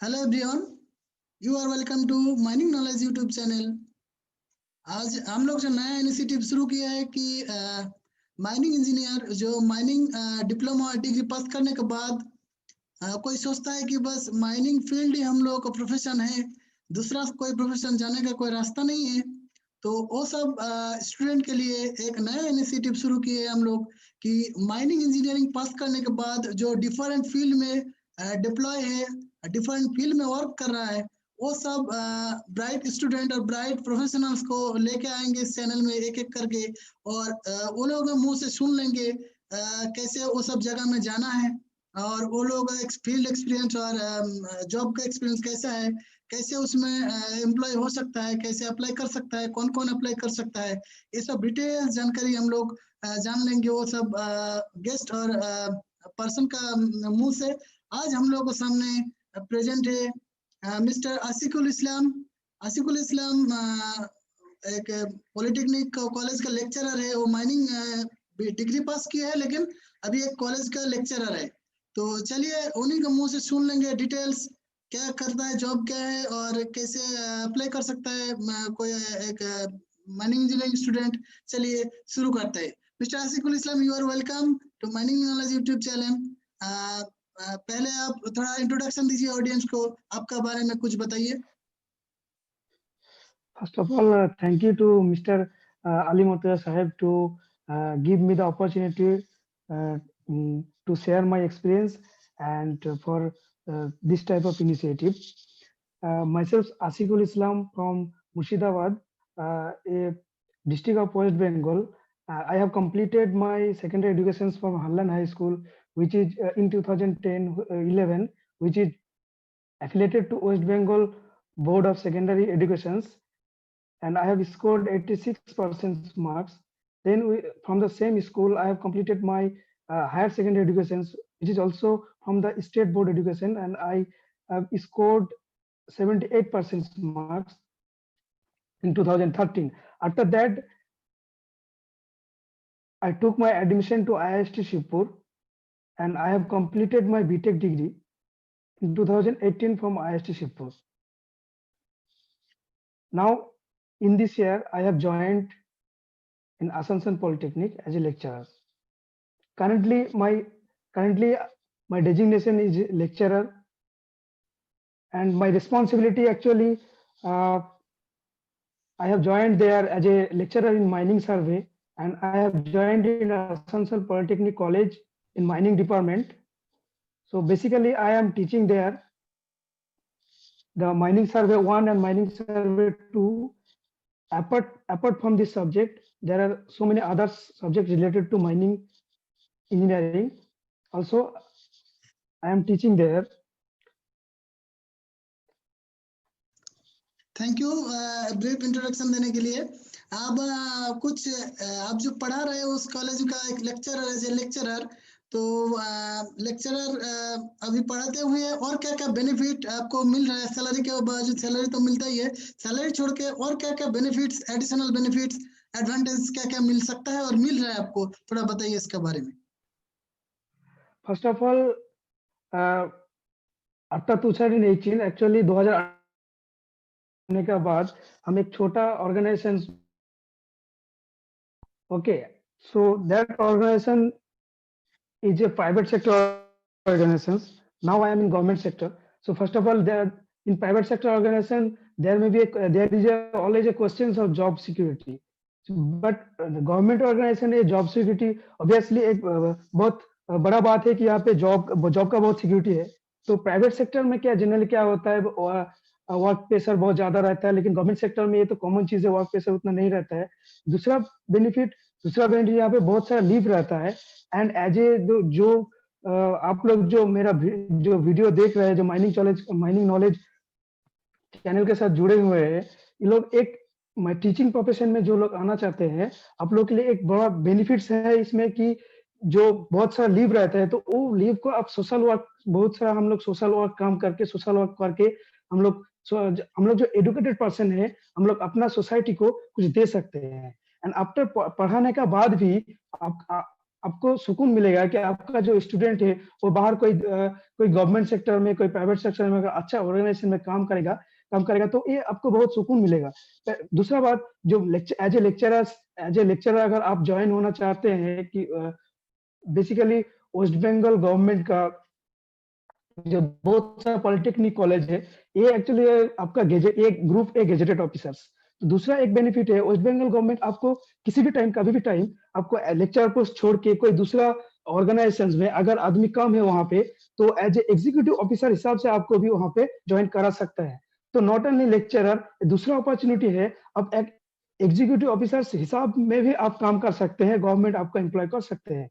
Hello everyone, you are welcome to mining knowledge YouTube channel. आज हम लोग जो नया इनिशिएटिव शुरू किया है कि माइनिंग इंजीनियर जो माइनिंग डिप्लोमा और डिग्री पास करने के बाद कोई सोचता है कि बस माइनिंग फील्ड ही हम लोग का प्रोफेशन है, दूसरा कोई प्रोफेशन जाने का कोई रास्ता नहीं है। तो वो सब स्टूडेंट के लिए एक नया इनिशिएटिव शुरू किए हैं हम लोग कि माइनिंग इंजीनियरिंग पास करने के बाद जो डिफरेंट फील्ड में डिप्लॉय है, डिफरेंट फील्ड में वर्क कर रहा है, वो सब ब्राइट स्टूडेंट और ब्राइट प्रोफेशनल्स को लेके आएंगे इस चैनल में एक एक करके, और वो लोग मुंह से सुन लेंगे कैसे वो सब जगह में जाना है, और वो लोग फील्ड एक्सपीरियंस और जॉब का एक्सपीरियंस कैसा है, कैसे उसमें एम्प्लॉय हो सकता है, कैसे अप्लाई कर सकता है, कौन कौन अप्लाई कर सकता है, ये सब डिटेल जानकारी हम लोग जान लेंगे वो सब गेस्ट और पर्सन का मुंह से। आज हम लोग के सामने प्रेजेंट है मिस्टर आसिकुल इस्लाम। आसिकुल इस्लाम एक पॉलिटेक्निक कॉलेज का लेक्चरर है। वो माइनिंग डिग्री पास किया है लेकिन अभी एक कॉलेज का लेक्चरर है। तो चलिए उन्हीं के मुंह से सुन लेंगे डिटेल्स, क्या करता है, जॉब क्या है और कैसे अप्लाई कर सकता है कोई एक माइनिंग इंजीनियरिंग स्टूडेंट। चलिए शुरू करते हैं। Mister Asikul Islam, you are welcome to mining knowledge YouTube channel. पहले आप थोड़ा इंट्रोडक्शन दीजिए ऑडियंस को, आपका बारे में कुछ बताइए। First of all, thank you to Mr. Ali Murtaza Saheb to give me the opportunity to share my experience and for this type of initiative. Myself, Asikul Islam from Murshidabad, a district of West Bengal. I have completed my secondary education from Harlan High School, which is in 2010-11, which is affiliated to West Bengal Board of Secondary Educations, and I have scored 86% marks. Then from the same school, I have completed my higher secondary education, which is also from the state board education, and I have scored 78% marks in 2013. After that, I took my admission to IIST Shivpur, and I have completed my BTech degree in 2018 from IIST Shivpur. Now, in this year, I have joined in Asansol Polytechnic as a lecturer. Currently, my designation is lecturer, and my responsibility actually, I have joined there as a lecturer in mining survey, and I have joined in Asansol Polytechnic College in mining department. So basically, I am teaching there the mining survey 1 and mining survey 2. Apart from this subject, there are so many other subjects related to mining engineering. Also, I am teaching there. Thank you brief introduction देने के लिए। आप कुछ आप जो पढ़ा रहे हो उस कॉलेज का एक लेक्चरर एज ए लेक्चरर, तो लेक्चरर अभी पढ़ाते हुए और क्या क्या बेनिफिट आपको मिल रहा है? सैलरी के बावजूद, सैलरी तो मिलता ही है, सैलरी छोड़ के और क्या क्या बेनिफिट्स, एडिशनल बेनिफिट्स, एडवांटेज क्या क्या मिल सकता है और मिल रहा है आपको, थोड़ा बताइए इसके बारे में। First of all, after 2018, actually 2018 के बाद हम एक छोटा organisation, okay, so that organization is a private sector organization. Now I am in government sector. So first of all, there in private sector organization there may be always a questions of job security. But the government organization is job security obviously एक बहुत बड़ा बात है कि यहाँ पे job का बहुत सिक्योरिटी है। तो प्राइवेट सेक्टर में क्या जनरली क्या होता है, वर्क प्रेशर बहुत ज्यादा रहता है, लेकिन गवर्नमेंट सेक्टर में ये तो कॉमन चीज है, वर्क प्रेशर उतना नहीं रहता है। दूसरा बेनिफिट यहाँ पे बहुत सारा लीव रहता है। एंड एज ए जो आप लोग जो मेरा जो वीडियो देख रहे हैं, जो माइनिंग नॉलेज चैनल के साथ जुड़े हुए हैं, ये लोग एक टीचिंग प्रोफेशन में जो लोग आना चाहते हैं, आप लोग के लिए एक बड़ा बेनिफिट्स है इसमें कि जो बहुत सारा लीव रहता है, तो वो लीव को आप सोशल वर्क, बहुत सारा हम लोग सोशल वर्क काम करके, सोशल वर्क करके हम लोग जो एजुकेटेड पर्सन है, हम लोग अपना सोसाइटी को कुछ दे सकते हैं। एंड आफ्टर पढ़ाने के बाद भी आपको सुकून मिलेगा कि आपका जो स्टूडेंट है वो बाहर कोई गवर्नमेंट सेक्टर में, कोई प्राइवेट सेक्टर में अगर अच्छा ऑर्गेनाइजेशन में काम करेगा तो ये आपको बहुत सुकून मिलेगा। दूसरा बात, जो एज ए लेक्चरर अगर आप ज्वाइन होना चाहते हैं कि बेसिकली वेस्ट बंगाल गवर्नमेंट का जो बहुत सारा पॉलिटेक्निक कॉलेज है, ये एक्चुअली आपका गेजेट, एक ग्रुप ए गेजेटेड ऑफिसर्स। तो दूसरा एक बेनिफिट है, वेस्ट बंगाल गवर्नमेंट आपको किसी भी टाइम, कभी भी टाइम आपको लेक्चर पोस्ट छोड़ के कोई दूसरा ऑर्गेनाइजेशन में अगर आदमी कम है वहां पे, तो एज ए एग्जीक्यूटिव ऑफिसर हिसाब से आपको भी वहां पे ज्वाइन करा सकता है। तो नॉट ओनली लेक्चरर, दूसरा अपॉर्चुनिटी है, अब एक एग्जीक्यूटिव ऑफिसर हिसाब में भी आप काम कर सकते हैं, गवर्नमेंट आपको एम्प्लॉय कर सकते हैं।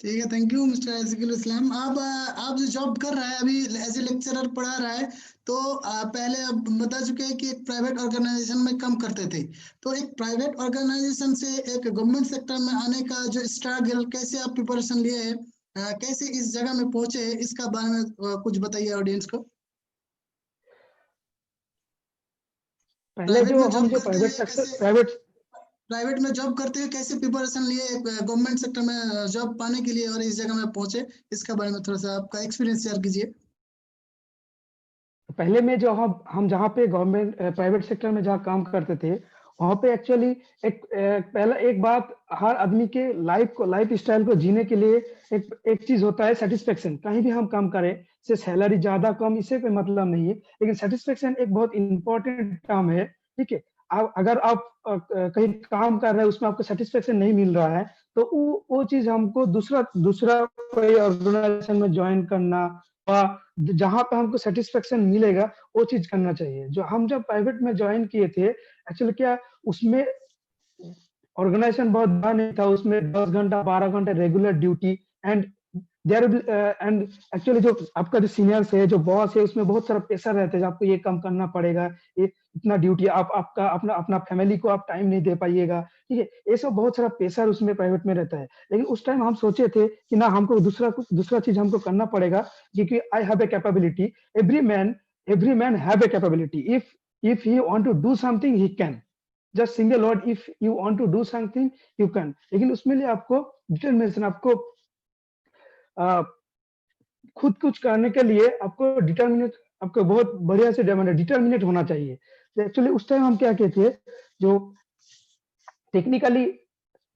ठीक है, थैंक यू मिस्टर एजिकुल इस्लाम। अब आप जो जॉब कर रहा है अभी एज ए लेक्चरर पढ़ा रहा है, तो पहले आप बता चुके हैं कि एक प्राइवेट ऑर्गेनाइजेशन में काम करते थे। तो एक प्राइवेट ऑर्गेनाइजेशन से एक गवर्नमेंट सेक्टर में आने का जो स्ट्रगल, कैसे आप प्रिपरेशन लिए है, कैसे इस जगह में पहुंचे हैं, इसका बारे में कुछ बताइए ऑडियंस को। पहले प्राइवेट जो में हम जॉब जो करते हुए कैसे, प्राइवेट में जॉब करते हुए कैसे प्रिपरेशन लिए गवर्नमेंट सेक्टर में जॉब पाने के लिए और इस जगह में पहुंचे, इसका बारे में थोड़ा सा आपका एक्सपीरियंस शेयर कीजिए। पहले में जो हम जहाँ पे गवर्नमेंट प्राइवेट सेक्टर में जहाँ काम करते थे, वहाँ पे एक्चुअली पहला एक बात, हर आदमी के लाइफ स्टाइल को जीने के लिए एक चीज होता है सेटिस्फेक्शन। कहीं भी हम काम करें, से सैलरी ज्यादा कम इससे कोई मतलब नहीं है, लेकिन सेटिस्फेक्शन एक बहुत इंपॉर्टेंट काम है। ठीक है, अगर आप कहीं काम कर रहे हैं, उसमें आपको सेटिस्फेक्शन नहीं मिल रहा है, तो वो चीज हमको दूसरा दूसरा कोई ऑर्गेनाइजेशन में ज्वाइन करना, जहां पे हमको सेटिस्फेक्शन मिलेगा वो चीज करना चाहिए। जो हम जब प्राइवेट में ज्वाइन किए थे, एक्चुअली क्या उसमें ऑर्गेनाइजेशन बहुत बड़ा नहीं था, उसमें 10 घंटा 12 घंटे regular duty, and there and actually जो आपका जो सीनियर्स है, जो बॉस है, उसमें बहुत सारा प्रेशर रहता है, आपको ये काम करना पड़ेगा, ये इतना ड्यूटी, आप आपका अपना अपना फैमिली को आप टाइम नहीं दे पाइएगा। ठीक है, ये सब बहुत सारा प्रेशर उसमें प्राइवेट में रहता है। लेकिन उस टाइम हम सोचे थे कि ना, हमको दूसरा चीज हमको करना पड़ेगा, क्योंकि I have a capability, every man have a capability, if he want to do something he can, just single word, if you want to do something you can. लेकिन उसमें लिए आपको डिटरमिनेशन, आपको खुद कुछ करने के लिए आपको बहुत बढ़िया से डिटर्मिनेट होना चाहिए। तो एक्चुअली उस टाइम हम क्या कहते थे, जो टेक्निकली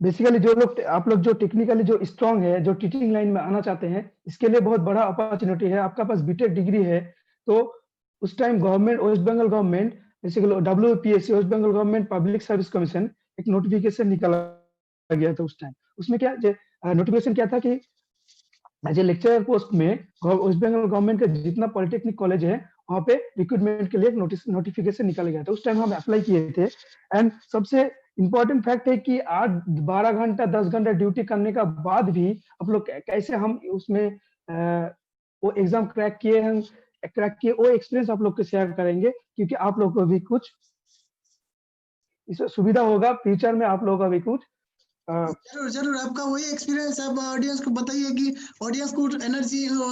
बेसिकली जो लोग, आप लोग जो टेक्निकली जो स्ट्रांग है, जो टीचिंग लाइन में आना चाहते हैं, इसके लिए बहुत बड़ा अपॉर्चुनिटी है। आपका पास बीटेक डिग्री है, तो उस time government, West Bengal government, basically WPSC, West Bengal government public service commission, एक नोटिफिकेशन निकाला गया था उस टाइम। उसमें क्या नोटिफिकेशन क्या था कि एज ए लेक्चरर पोस्ट में वेस्ट बंगाल गवर्नमेंट के जितना पॉलिटेक्निक कॉलेज है, वहाँ पे रिक्रूटमेंट के लिए एक नोटिफिकेशन निकाला गया था। उस टाइम हम अप्लाई किए थे, एंड सबसे इंपॉर्टेंट फैक्ट है कि 8-12 घंटा 10 घंटा ड्यूटी करने का बाद भी आप लोग कैसे हम उसमें वो एग्जाम क्रैक किए, वो एक्सपीरियंस आप लोग को शेयर करेंगे, क्योंकि आप लोग को भी कुछ इससे सुविधा होगा फ्यूचर में, आप लोगों का भी कुछ जरूर जरूर, आपका वही एक्सपीरियंस आप ऑडियंस को बताइए कि ऑडियंस को एनर्जी हो,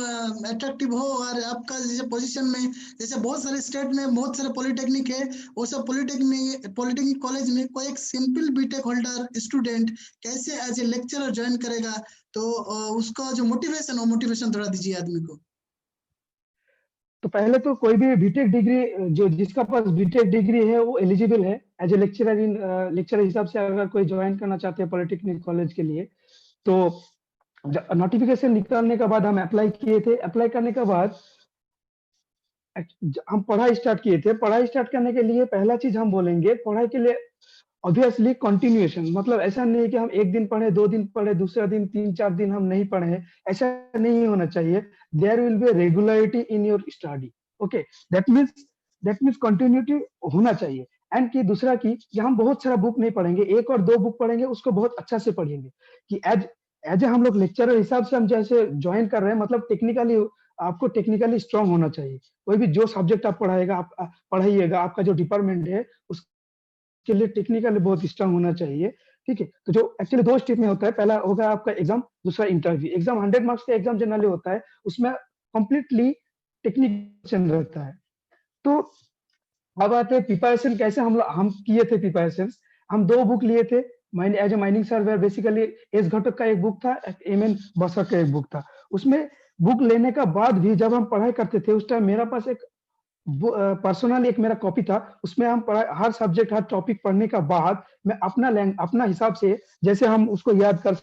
अट्रैक्टिव हो, और आपका जैसे पोजीशन में, जैसे बहुत सारे स्टेट में बहुत सारे पॉलिटेक्निक है, वो सब पॉलिटेक्निक कॉलेज में कोई एक सिंपल बीटेक होल्डर स्टूडेंट कैसे एज ए लेक्चरर ज्वाइन करेगा, तो उसका जो मोटिवेशन हो, मोटिवेशन थोड़ा दीजिए आदमी को। तो पहले तो कोई भी बीटेक डिग्री, जो जिसका पास बीटेक डिग्री है वो एलिजिबल है एज ए लेक्चरर हिसाब से। अगर कोई ज्वाइन करना चाहते हैं पॉलिटेक्निक कॉलेज के लिए, तो नोटिफिकेशन निकलने के बाद हम अप्लाई किए थे। अप्लाई करने के बाद हम पढ़ाई स्टार्ट किए थे। पढ़ाई स्टार्ट करने के लिए पहला चीज हम बोलेंगे, पढ़ाई के लिए ऑब्वियसली कंटिन्यूएशन, मतलब ऐसा नहीं है कि हम एक दिन पढ़े, 2 दिन पढ़े, दूसरा दिन 3-4 दिन हम नहीं पढ़े, ऐसा नहीं होना चाहिए। There will be regularity in your study. Okay, that means continuity होना चाहिए। एंड कि दूसरा कि हम बहुत सारा बुक नहीं पढ़ेंगे, 1 और 2 बुक पढ़ेंगे, उसको बहुत अच्छा से पढ़ेंगे। कि एज ए हम लोग लेक्चरर हिसाब से हम जैसे ज्वाइन कर रहे हैं, मतलब टेक्निकली आपको टेक्निकली स्ट्रांग होना चाहिए। कोई भी जो सब्जेक्ट आप पढ़ाइएगा, आपका जो डिपार्टमेंट है के लिए टेक्निकली बहुत स्ट्रांग होना चाहिए। ठीक है, तो जो एक्चुअली 2 स्टेप में होता है, पहला होगा आपका एग्जाम, दूसरा इंटरव्यू। एग्जाम 100 मार्क्स का एग्जाम जनरली होता है, उसमें कंप्लीटली टेक्निकल रहता है। तो अब आते हैं प्रिपरेशन कैसे हम किए थे प्रिपरेशन। हम 2 बुक लिए थे, as a mining server basically एस घटक का एक बुक था, एमएन बसक का एक बुक था। उसमें बुक लेने का बाद भी जब हम पढ़ाई करते थे उस टाइम मेरा पास एक पर्सनल एक मेरा कॉपी था, उसमें हम हर सब्जेक्ट हर टॉपिक पढ़ने का बाद मैं अपना हिसाब से जैसे हम उसको याद कर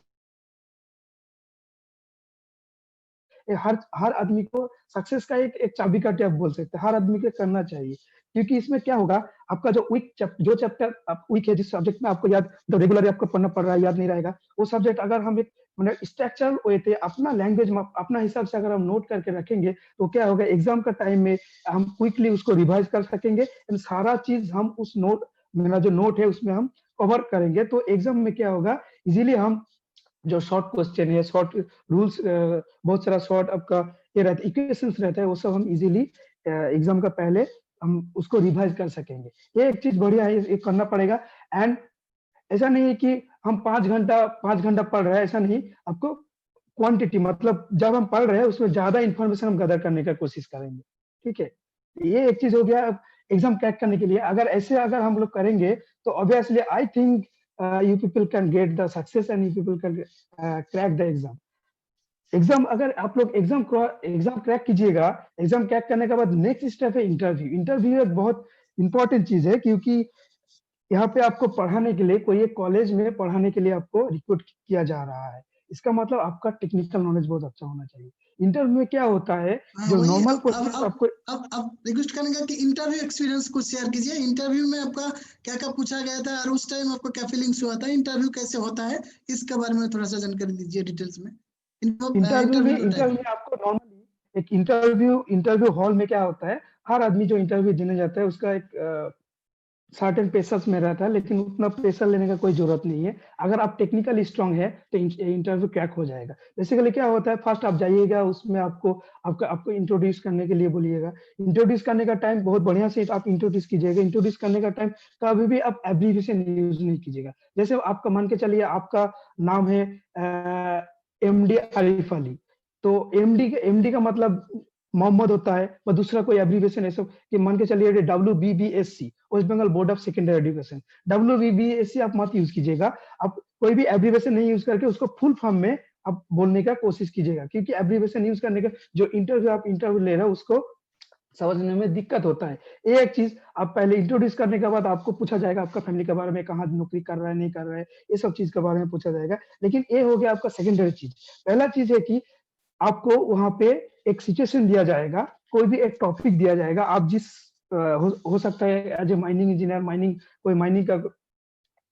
हर हर आदमी को सक्सेस का एक चाबी काठी आप बोल सकते हैं, हर आदमी को करना चाहिए। क्योंकि इसमें क्या होगा, आपका जो जो चैप्टर आप वीक है, जिस सब्जेक्ट में आपको याद तो रेगुलरली आपको पढ़ना पड़ रहा है, याद नहीं रहेगा वो सब्जेक्ट, अगर हम एक मतलब स्ट्रक्चरल वे थे अपना लैंग्वेज में अपना हिसाब से अगर हम नोट करके रखेंगे तो क्या होगा, एग्जाम का टाइम में हम क्विकली उसको रिवाइज कर सकेंगे एंड सारा चीज हम उस नोट मेरा जो नोट है उसमें हम कवर करेंगे। तो एग्जाम में क्या होगा, इजीली हम जो शॉर्ट क्वेश्चन है, शॉर्ट रूल्स, बहुत सारा शॉर्ट आपका ये रहता है, इक्वेशंस रहता है, वो सब हम इजीली एग्जाम का पहले हम उसको रिवाइज कर सकेंगे। ये एक चीज बढ़िया है, ये करना पड़ेगा। एंड ऐसा नहीं है कि हम 5 घंटा पढ़ रहे हैं, ऐसा नहीं, आपको क्वांटिटी मतलब जब हम पढ़ रहे हैं उसमें ज्यादा इंफॉर्मेशन हम गदर करने का कोशिश करेंगे। ठीक है, ये एक चीज हो गया एग्जाम क्रैक करने के लिए। अगर ऐसे अगर हम लोग करेंगे तो obviously I think you people can get the success and you people can crack the exam। Exam अगर आप लोग एग्जाम क्रैक कीजिएगा, एग्जाम क्रैक करने के बाद नेक्स्ट स्टेप है इंटरव्यू। इंटरव्यू एक बहुत इंपॉर्टेंट चीज है, क्योंकि यहाँ पे आपको पढ़ाने के लिए कोई एक कॉलेज में पढ़ाने के लिए आपको रिक्रूट किया जा रहा है, इसका मतलब आपका टेक्निकल नॉलेज बहुत अच्छा होना चाहिए। इंटरव्यू में क्या होता है, जो वही नॉर्मल क्वेश्चन आपको अब रिक्वेस्ट करेंगे कि इंटरव्यू एक्सपीरियंस कुछ शेयर कीजिए। इंटरव्यू में आपका क्या क्या पूछा गया था और उस टाइम आपको क्या फीलिंग्स हुआ था, इंटरव्यू कैसे होता है, इसके बारे में थोड़ा सा जानकारी दीजिए डिटेल्स में। इंटरव्यू में आपको नॉर्मली एक इंटरव्यू हॉल में क्या होता है, हर आदमी जो इंटरव्यू देने जाता है उसका एक सर्टेन पेशर्स में रहता है, लेकिन उतना प्रेशर लेने का कोई जरूरत नहीं है। अगर आप टेक्निकली स्ट्रांग है तो इंटरव्यू क्रैक हो जाएगा। बेसिकली क्या होता है, फर्स्ट आप जाइएगा, उसमें आपको इंट्रोड्यूस करने के लिए बोलिएगा। इंट्रोड्यूस करने का टाइम बहुत बढ़िया से आप इंट्रोड्यूस कीजिएगा। इंट्रोड्यूस करने का टाइम कभी भी आप एब्रीविएशन यूज नहीं कीजिएगा। जैसे आपका मान के चलिए आपका नाम है एमडी आरिफ अली, तो एमडी का मतलब मोहम्मद होता है, और दूसरा कोई एब्रीविएशन ऐसा कि मान के चलिए WBBSC, west Bengal board of secondary education. WBBSC आप मत यूज कीजिएगा, आप कोई भी एब्रीविएशन नहीं यूज करके उसको फुल फॉर्म में आप बोलने का कोशिश कीजिएगा, क्योंकि एब्रीविएशन यूज करने का जो इंटरव्यू ले रहे हो उसको समझने में दिक्कत होता है। ये एक चीज आप पहले इंट्रोड्यूस करने के बाद आपको पूछा जाएगा आपका फैमिली के बारे में, कहाँ नौकरी कर रहा है नहीं कर रहा है, ये सब चीज के बारे में पूछा जाएगा। लेकिन ये हो गया आपका सेकेंडरी चीज। पहला चीज है कि आपको वहां पे एक सिचुएशन दिया जाएगा, कोई भी एक टॉपिक दिया जाएगा, आप जिस हो सकता है as a mining engineer,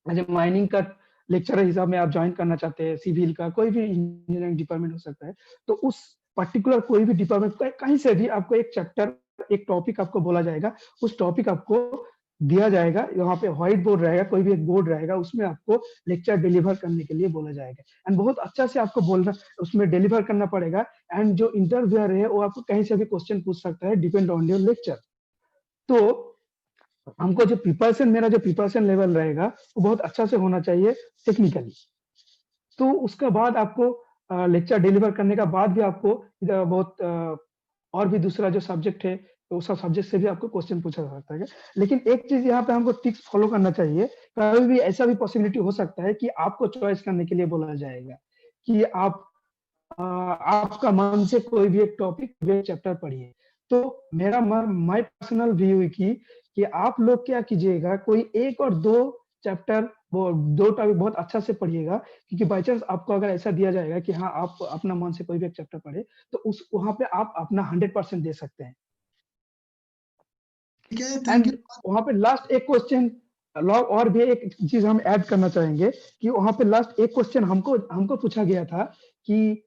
as a mining का लेक्चरर हिसाब में आप ज्वाइन करना चाहते हैं, सिविल का कोई भी इंजीनियरिंग डिपार्टमेंट हो सकता है, तो उस पर्टिकुलर कोई भी डिपार्टमेंट कहीं से भी आपको एक चैप्टर एक टॉपिक आपको बोला जाएगा, उस टॉपिक आपको दिया जाएगा, वहां पे व्हाइट बोर्ड रहेगा, कोई भी एक बोर्ड रहेगा, उसमें आपको लेक्चर डिलीवर करने के लिए बोला जाएगा। एंड बहुत अच्छा से आपको बोलना उसमें डिलीवर करना पड़ेगा। एंड जो इंटरव्यूअर है वो आपको कहीं से भी क्वेश्चन पूछ सकता है, डिपेंड ऑन योर लेक्चर। तो हमको जो प्रिपरेशन लेवल रहेगा वो बहुत अच्छा से होना चाहिए टेक्निकली। तो उसके बाद आपको लेक्चर डिलीवर करने का बाद भी आपको बहुत और भी दूसरा जो सब्जेक्ट है तो उस सब्जेक्ट से भी आपको क्वेश्चन पूछा जा सकता है। लेकिन एक चीज यहाँ पे हमको टिक्स फॉलो करना चाहिए, कभी भी ऐसा भी पॉसिबिलिटी हो सकता है कि आपको चॉइस करने के लिए बोला जाएगा कि आपका मन से कोई भी एक टॉपिक वे चैप्टर पढ़िए। तो मेरा माय पर्सनल व्यू है कि आप लोग क्या कीजिएगा, कोई एक और दो चैप्टर वो दो टॉपिक बहुत अच्छा से पढ़िएगा, क्योंकि बाई चांस आपको अगर ऐसा दिया जाएगा कि हाँ आप अपना मन से कोई भी एक चैप्टर पढ़े तो उस वहां पे आप अपना 100% दे सकते हैं। ठीक है, थैंक एंड यू। वहां पे लास्ट एक क्वेश्चन और भी एक चीज हम ऐड करना चाहेंगे कि वहां पे लास्ट एक क्वेश्चन हमको पूछा गया था कि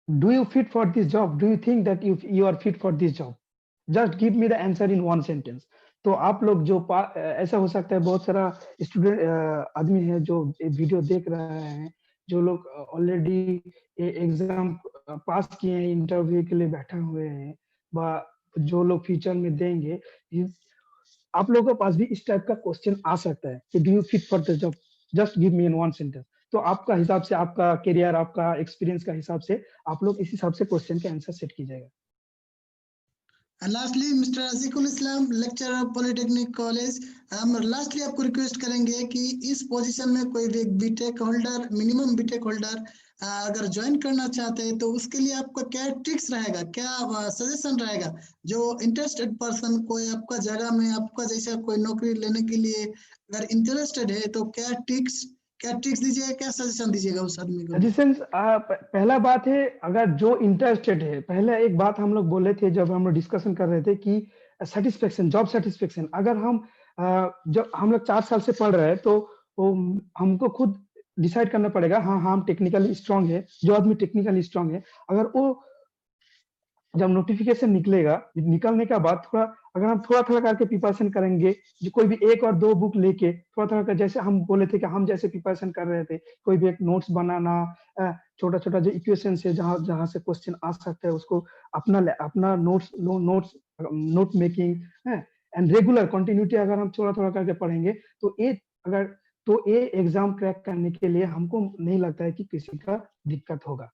do you fit for this job, do you think that you are fit for this job, just give me the answer in one sentence. तो आप लोग जो ऐसा हो सकता है बहुत सारा स्टूडेंट आदमी है जो वीडियो देख रहे हैं, जो लोग ऑलरेडी एग्जाम पास किए हैं, इंटरव्यू के लिए बैठे हुए हैं, जो लोग फ्यूचर में देंगे, आप लोगों के पास भी इस टाइप का क्वेश्चन आ सकता है कि do you fit for the job, just give me in one sentence. तो आपका हिसाब से, आपका करियर, आपका एक्सपीरियंस का हिसाब से आप लोग इस हिसाब से क्वेश्चन के आंसर सेट कीजिएगा। And lastly, Mr. Azikul Islam, lecturer Polytechnic College, हम लास्टली आपको रिक्वेस्ट करेंगे कि इस पोजीशन में कोई भी BTech holder, minimum BTech holder अगर ज्वाइन करना चाहते हैं तो उसके लिए आपका क्या ट्रिक्स रहेगा, क्या सजेशन रहेगा, जो इंटरेस्टेड पर्सन कोई आपका जगह में आपका जैसा कोई नौकरी लेने के लिए अगर इंटरेस्टेड है तो क्या ट्रिक्स दीजिएगा, क्या सजेशन दीजिएगा उस आदमी को? सजेशन पहला बात है, अगर जो इंटरेस्टेड है, पहले एक बात हम लोग बोले थे जब हम लोग डिस्कशन कर रहे थे कि सेटिस्फेक्शन, जॉब सेटिस्फेक्शन, अगर हम जब हम लोग 4 साल से पढ़ रहे हैं तो वो हमको खुद डिसाइड करना पड़ेगा, हाँ हम टेक्निकली स्ट्रांग है, जो आदमी टेक्निकली स्ट्रांग है, अगर वो जब नोटिफिकेशन निकलेगा, निकलने के बाद थोड़ा अगर हम थोड़ा-थोड़ा करके प्रिपरेशन करेंगे, जो कोई भी 1 और 2 बुक लेके थोड़ा-थोड़ा कर, जैसे हम बोले थे कि हम जैसे प्रिपरेशन कर रहे थे, कोई भी एक नोट्स बनाना, छोटा-छोटा जो इक्वेशंस है जहाँ से क्वेश्चन आ सकता है उसको अपना नोट मेकिंग है, एंड रेगुलर कंटिन्यूटी अगर हम थोड़ा-थोड़ा करके पढ़ेंगे तो ये एग्जाम क्रैक करने के लिए हमको नहीं लगता है कि किसी का दिक्कत होगा।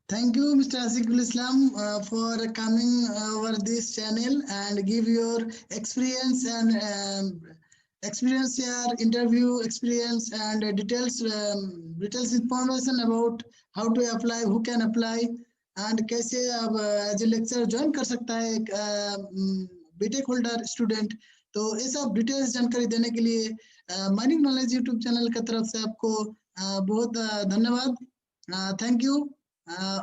Thank you, Mr. Azikul Islam, for coming over this channel and give your experience and experience your interview experience and details information about how to apply, who can apply and कैसे अब एज ए लेक्चर ज्वाइन कर सकता है एक BTech holder student. तो ये सब details जानकारी देने के लिए माइनिंग नॉलेज यूट्यूब चैनल की तरफ से आपको बहुत धन्यवाद, थैंक यू।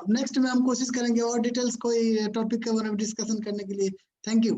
नेक्स्ट में हम कोशिश करेंगे और डिटेल्स कोई टॉपिक के बारे में डिस्कशन करने के लिए। Thank you.